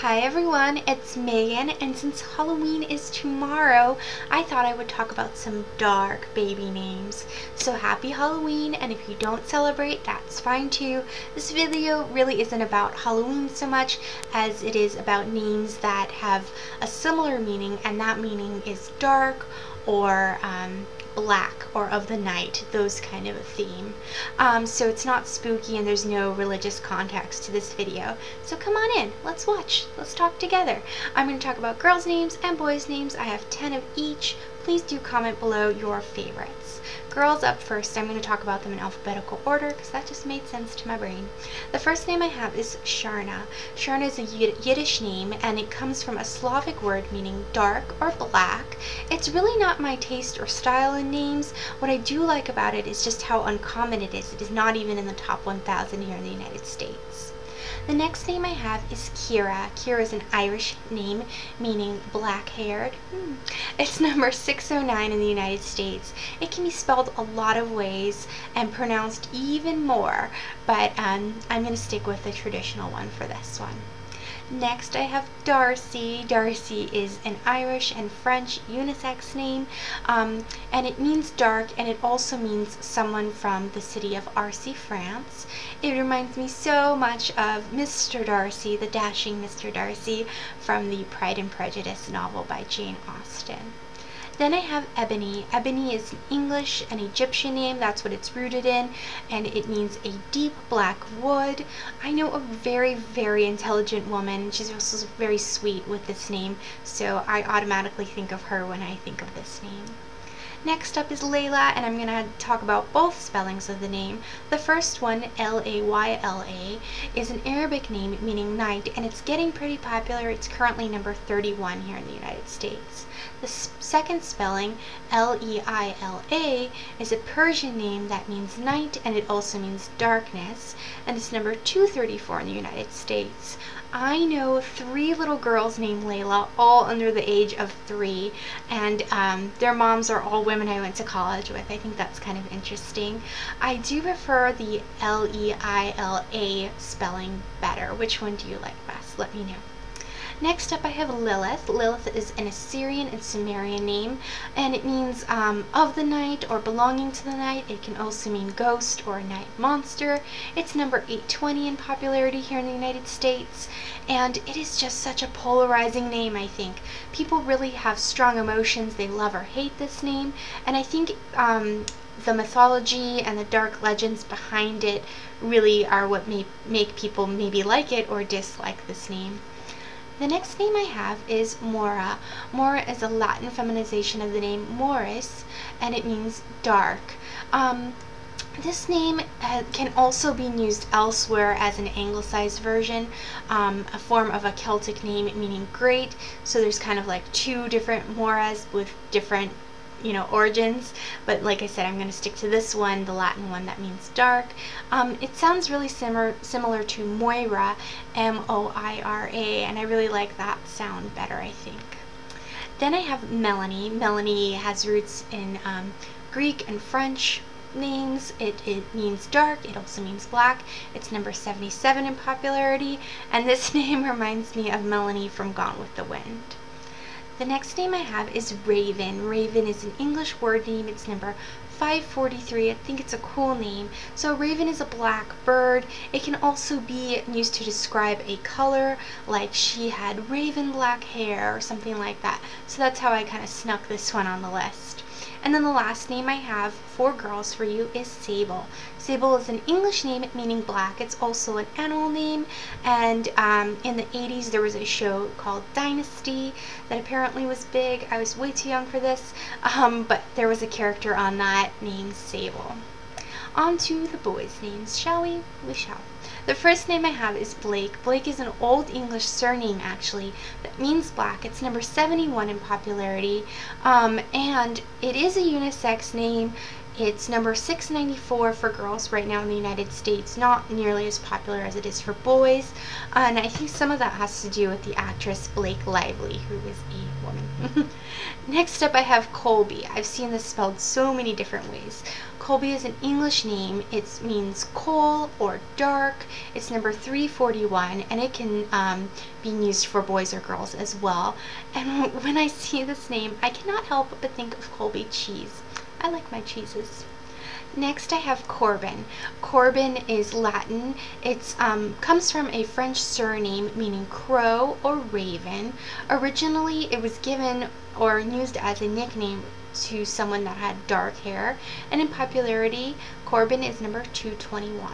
Hi everyone, it's Megan, and since Halloween is tomorrow, I thought I would talk about some dark baby names. So happy Halloween, and if you don't celebrate, that's fine too. This video really isn't about Halloween so much as it is about names that have a similar meaning, and that meaning is dark or black or of the night, those kind of a theme. So it's not spooky and there's no religious context to this video. So come on in, let's watch, let's talk together. I'm going to talk about girls' names and boys' names. I have 10 of each. Please do comment below your favorites. Girls up first, I'm going to talk about them in alphabetical order because that just made sense to my brain. The first name I have is Charna. Charna is a Yiddish name and it comes from a Slavic word meaning dark or black. It's really not my taste or style in names. What I do like about it is just how uncommon it is. It is not even in the top 1,000 here in the United States. The next name I have is Ciara. Ciara is an Irish name meaning black-haired. It's number 609 in the United States. It can be spelled a lot of ways and pronounced even more, but I'm going to stick with the traditional one for this one. Next I have Darcy. Darcy is an Irish and French unisex name, and it means dark, and it also means someone from the city of Arcy, France. It reminds me so much of Mr. Darcy, the dashing Mr. Darcy from the Pride and Prejudice novel by Jane Austen. Then I have Ebony. Ebony is an English and Egyptian name, that's what it's rooted in, and it means a deep black wood. I know a very, very intelligent woman. She's also very sweet with this name, so I automatically think of her when I think of this name. Next up is Layla, and I'm going to talk about both spellings of the name. The first one, Layla, is an Arabic name meaning night, and it's getting pretty popular. It's currently number 31 here in the United States. The second spelling, Leila, is a Persian name that means night, and it also means darkness, and it's number 234 in the United States. I know 3 little girls named Layla, all under the age of 3, and their moms are all women I went to college with. I think that's kind of interesting. I do prefer the Leila spelling better. Which one do you like best? Let me know. Next up I have Lilith. Lilith is an Assyrian and Sumerian name, and it means of the night or belonging to the night. It can also mean ghost or night monster. It's number 820 in popularity here in the United States, and it is just such a polarizing name, I think. People really have strong emotions. They love or hate this name, and I think the mythology and the dark legends behind it really are what make people maybe like it or dislike this name. The next name I have is Maura. Maura is a Latin feminization of the name Maurice, and it means dark. This name can also be used elsewhere as an anglicized version, a form of a Celtic name meaning great. So there's kind of like 2 different Mauras with different origins, but like I said, I'm going to stick to this one, the Latin one that means dark. It sounds really similar to Moira, M-O-I-R-A, and I really like that sound better, I think. Then I have Melanie. Melanie has roots in Greek and French names. It means dark, it also means black. It's number 77 in popularity, and this name reminds me of Melanie from Gone with the Wind. The next name I have is Raven. Raven is an English word name. It's number 543. I think it's a cool name. So Raven is a black bird. It can also be used to describe a color, like she had raven black hair or something like that. So that's how I kind of snuck this one on the list. And then the last name I have for girls for you is Sable. Sable is an English name meaning black. It's also an animal name, and in the 80s there was a show called Dynasty that apparently was big. I was way too young for this, but there was a character on that named Sable. On to the boys' names, shall we? We shall. The first name I have is Blake. Blake is an Old English surname, actually, that means black. It's number 71 in popularity, and it is a unisex name. It's number 694 for girls right now in the United States, not nearly as popular as it is for boys, and I think some of that has to do with the actress Blake Lively, who is a woman. Next up I have Colby. I've seen this spelled so many different ways. Colby is an English name. It means coal or dark. It's number 341, and it can be used for boys or girls as well. And when I see this name, I cannot help but think of Colby cheese. I like my cheeses. Next I have Corbin. Corbin is Latin. It comes from a French surname meaning crow or raven. Originally it was given or used as a nickname to someone that had dark hair, and in popularity Corbin is number 221.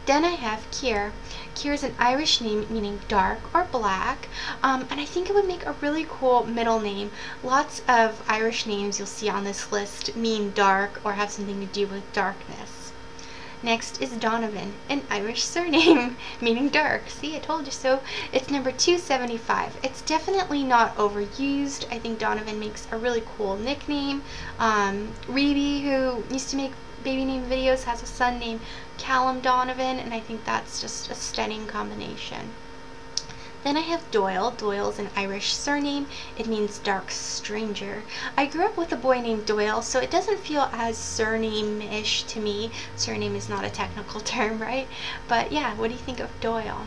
Then I have Ciar. Ciar is an Irish name meaning dark or black, and I think it would make a really cool middle name. Lots of Irish names you'll see on this list mean dark or have something to do with darkness. Next is Donovan, an Irish surname meaning dark. See, I told you so. It's number 275. It's definitely not overused. I think Donovan makes a really cool nickname. Rebe, who used to make baby name videos, has a son named Callum Donovan, and I think that's just a stunning combination. Then I have Doyle. Doyle is an Irish surname. It means dark stranger. I grew up with a boy named Doyle, so it doesn't feel as surname-ish to me. Surname is not a technical term, right? But yeah, what do you think of Doyle?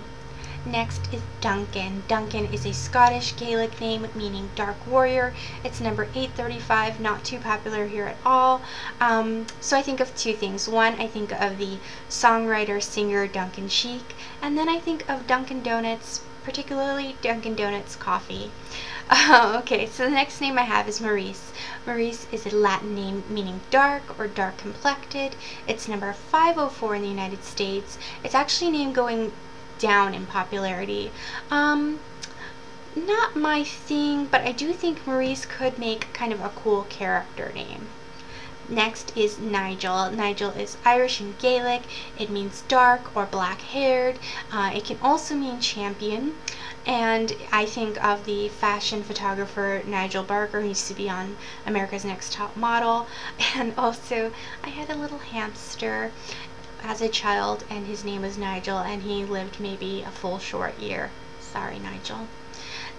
Next is Duncan. Duncan is a Scottish Gaelic name meaning dark warrior. It's number 835, not too popular here at all. So I think of two things. One, I think of the songwriter, singer Duncan Sheik, and then I think of Dunkin' Donuts, particularly Dunkin' Donuts coffee. Okay, so the next name I have is Maurice. Maurice is a Latin name meaning dark or dark complected. It's number 504 in the United States. It's actually a name going down in popularity. Not my thing, but I do think Maurice could make kind of a cool character name. Next is Nigel. Nigel is Irish and Gaelic. It means dark or black haired. It can also mean champion. And I think of the fashion photographer Nigel Barker, who used to be on America's Next Top Model. And also I had a little hamster as a child, and his name was Nigel, and he lived maybe a full short year. Sorry, Nigel.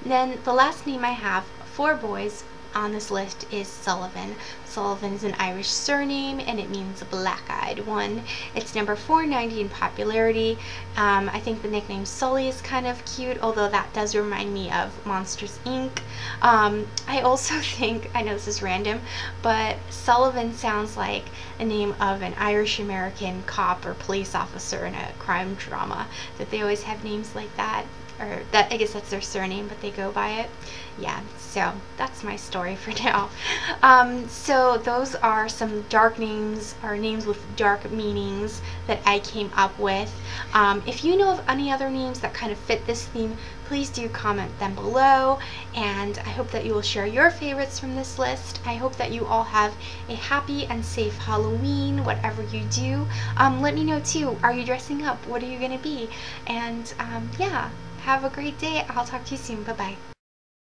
Then the last name I have for boys on this list is Sullivan. Sullivan is an Irish surname, and it means black-eyed one. It's number 490 in popularity. I think the nickname Sully is kind of cute, although that does remind me of Monsters, Inc. I also think, I know this is random, but Sullivan sounds like a name of an Irish-American cop or police officer in a crime drama, that they always have names like that. Or that, I guess that's their surname, but they go by it. Yeah, so that's my story for now. So those are some dark names, or names with dark meanings that I came up with. If you know of any other names that kind of fit this theme, please do comment them below, and I hope that you will share your favorites from this list. I hope that you all have a happy and safe Halloween, whatever you do. Let me know too, are you dressing up? What are you gonna be? And yeah, have a great day. I'll talk to you soon. Bye-bye.